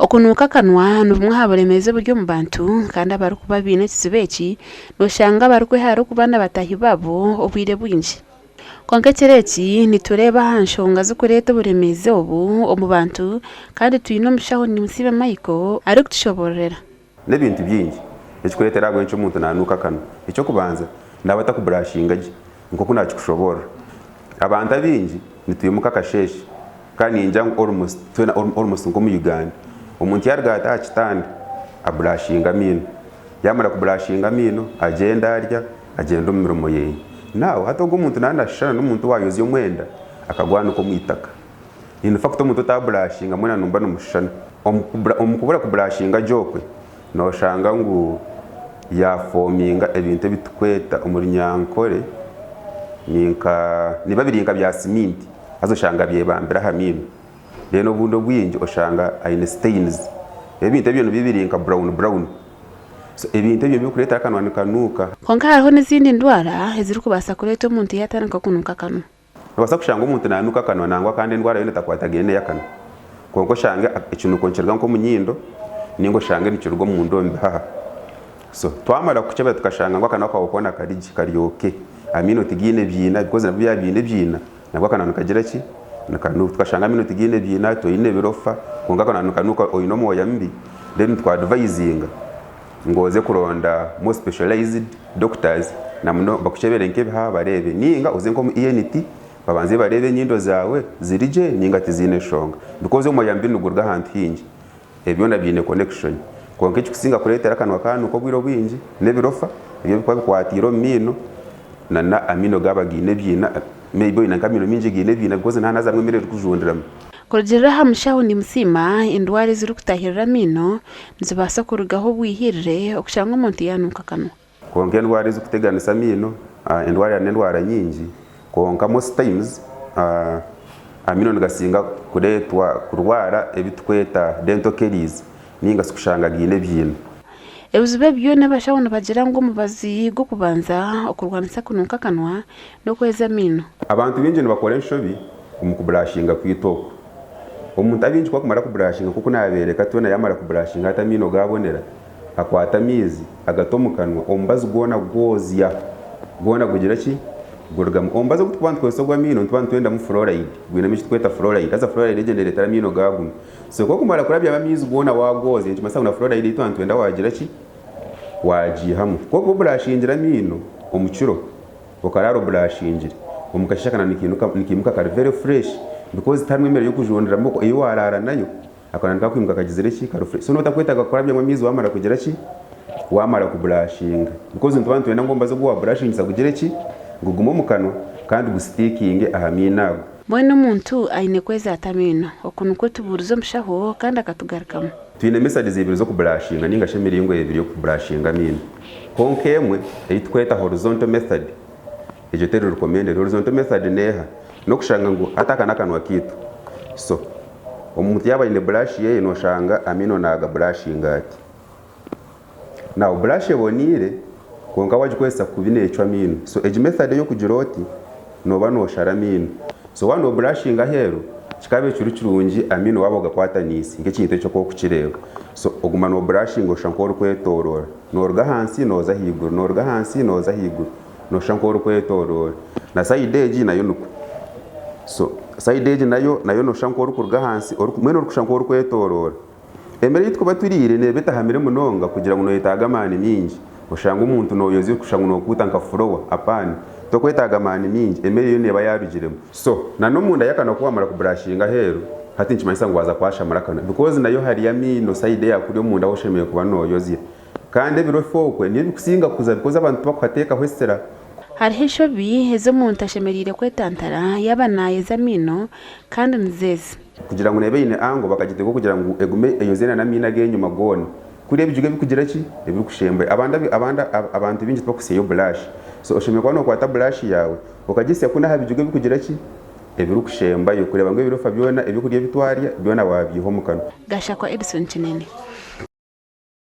okunuka kanwa n'ubumwe haburemeze buryo mu bantu kandi abari kuba bine kizibeki noshanga bari kwihara kubana batahi babo obwire bwinji konke kireki nitureba hanshonga zo kureta buremeze obu mu bantu kandi tuyino mushaho ni musibe Michael ari kutushoborera n'ibintu byinji ekikureta gwencho umuntu nanuka kanwa icyo kubanza ndabata ku brushinga nko kunacho kushobora abantu abinji nituyumuka kasheshi kandi njya almost nko mu Uganda umuntu yargata akitanda abrushinga mino yamara ku brushinga mino agenda arya agenda umurimo yeye nawe hato ngo umuntu nanashana n'umuntu wayoze umwenda akagwana uko mwitaka in fact umuntu tabrushinga mwana numba n'umushana omukubura ku brushinga jokwe no shanga ngo yafominga ebintu bitukweta umurinyankore ni babiringa bya siminti azoshanga byebambira hamino reno bundo bwinji oshanga aine stains ebintu byo bibiringa brown so ebintu byo bikureta kanwa kanuka konka hariho n'izindi ndwara eziri kubasa kureta umuntu yatanaka kunuka kanwa basa kushanga umuntu nanuka kanwa nangwa kandi ndwara yo takwata gene yakana konko shanga ikintu koncerwa nko munyindo ningo shanga nicirwa mu ndombe haha so twamara kucheba tukashanga ngo akana kwakona karyoke amino tigine byina because nabyo yabinde byina nabwo akana kagira ki nakanu tukashanga amino tigine byina to ine birofa konga akana kanuka oyino moya mbi then twa advising ngoze kuronda more specialized doctors namno bakuchebere nkebe ha barebe ninga uze nko ENT babanze barebe nyindo zawe zirije ninga tizine shonga because moya mbi nugurga hantu hinji ebyo nabyine connection konke kusinga kuretera kanwa kanu ko bwiro bwinji nebirofa ibyo bikwa kwatiro mino na amino gabagine byina maybe ina kamino minji gine byina because nta nazamwe mere kujundira kurugera hamushaho ni musima indwara ziri kutahirira mino nzibasa kurugaho bwihirire okushanga umuntu yanuka kanwa konke indwara ziri kuteganisa mino indwara n'indwara nyinji konka most times amino ngasinga kuretwa kurwara ebitweta dental caries ninga sukushanga gine byina ebuzube byo n'abashawona bagira ngo mubazi go kubanza okurwanisa kunuka kanwa no kweza mino abantu binje bakora nshobi umukubrashinga kwitoko umuntu abinje kwa kumara kubrashinga kuko nabereka tubona yamara kubrashinga hata mino gabonera akwata mizi agatomukanwa ombazi gona gozya gona kugira ki gurgam ombazi kutwantu kwesogwa mino ntwantu wenda mu fluoride gwina michi tweta fluoride aza fluoride legendary tara mino gagu so ko kumara kurabya bamizi gona wagoze nti masanga na fluoride itwantu wenda wagira ki waji hamu ko kubrashingira mino omuchiro okararo brashingira omukashakana nikimuka kari very fresh because tamwe mere yo kujondera moko iyo warara nayo akanandika kwimuka kagizire ki karo fresh so notakwetaga kurabya bamizi wamara kugira ki wamara kubrashinga because ntwantu wenda ngomba zo gwa brashingira kugira ki ngugumo mukano kandi gustikinge ahaminago mwene umuntu aine kweza atamino okunuko tuburizo mushaho kandi akatugarukamo twine message zibiri zo kubrashinga ninga shemiringo ebiri yo kubrashinga mino konkemwe eitweta horizontal method ejo tero recommended horizontal method neha no kushanga ngo atakana kanwa kitu so omuntu yaba ine brush ye no shanga amino naga brushinga ati now brush ebonire konka wajikwesa kubine ecwa mino so ejo method yo kujiroti no bano shara mino so wano brushinga hero chikabe kirungi amino wabo gakwata nisi ngekintu cyo ko kukireba so oguma no brushing oshankoro kwetorora norga hansi noza higuru norga hansi noza higuru no shankoro kwetorora na side edge nayo nuko so side edge nayo no shankoro kurga hansi mwene uri kushankoro kwetorora emere yitwa baturire ne beta hamire munonga kugira ngo no yitagamane mingi oshanga umuntu no yozi kushanga no kutanka furowa apani tokwetaga mani mingi emere yo neba yarugiremo so nano munda yakana kuwamara kubrashinga hero hati nchimanyisa ngo waza kwasha marakana because nayo hari ya mino side yakuri yo munda woshemeye kuba no yozi kandi birofokwe ni bikusinga kuza because abantu bakwateka hwestera hari hishobi hezo muntu ashemerire kwetantara yabanaye mino kandi nzeze kugira ngo nebe ine ango bakagitego kugira ngo egume eyozena na mina genyu magone kuri ebijuge bikugira ki ebikushembe abantu binji twakuseyo blush so oshimye kwano kwata blush yawe ukagise kuna habijuge bikugira ki ebirukushemba yo kureba ngo ebirofa byona ebikuriye bitwarya byona wabyiho mukano gasha kwa Edison Kinene.